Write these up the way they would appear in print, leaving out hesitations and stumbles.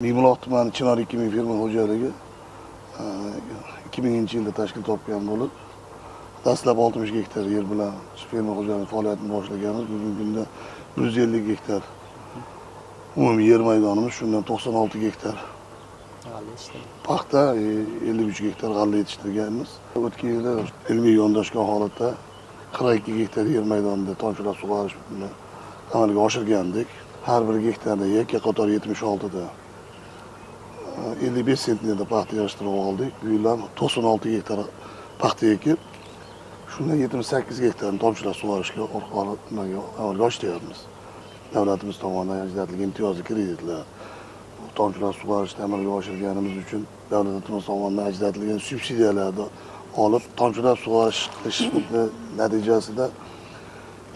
Mingbuloq tumani Chinor 2000 fermer xo'jaligi 2000-yilda tashkil topgan bo'lib, dastlab 60 gektar yer bilan fermer xo'jaligi faoliyatini boshlaganmiz. Bugungi kunda 150 gektar umumiy yer maydonimiz, shundan 96 gektar paxta, 53 gektar g'alla yetishtirganmiz. O'tgan yili ilmiy yondashgan holatda 42 gektar yer maydonida tomchilab sug'orish bilan amalga oshirgandik. Har bir gektarda yakka qator 76 da 55 sentnerda paxta yig'ishtirib oldik. Bu yil ham 96 gektar paxta ekib, shundan 78 gektarni tomchilab sug'orishga amalga oshiryapmiz. Davlatimiz tomonidan ajratilgan imtiyozli kreditlar, tomchilab sug'orishni amalga oshirganimiz uchun davlatimiz tomonidan ajratilgan subsidiyalarni olib, tomchilab sug'orish qilishni natijasida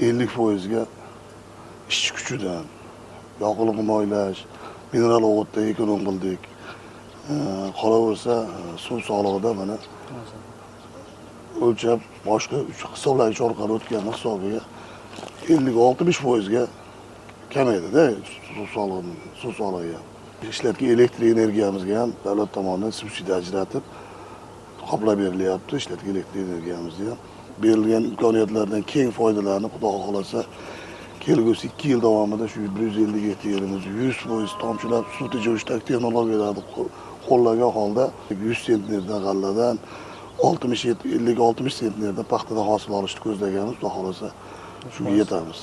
50% ga ishchi kuchidan, yoqilg'i moylash, mineral o'g'itdan ekonom qildik. Qolaversa, suv solig'ida mana o'lchab boshqa hisoblagich orqali o'tgan hisobiga 50-60% ga kamaydi-da suv solig'i. Ishlatgan elektr energiyamizga ham davlat tomonidan subsidiya ajratib qoplab berilyapti. Ishlatgan elektr energiyamizni ham berilgan imkoniyatlardan keng foydalanib, xudo xohlasa kelgusi 2 yil davomida shu 150 gektar yerimiz 100% tomchilab suv tejovishidagi texnologiyalarni qo'llagan holda 100 sentnerdan g'alladan 50-60 sentnerdan paxtadan hosil olishni ko'zlaganmiz. Xudo xohlasa shunga yetamiz.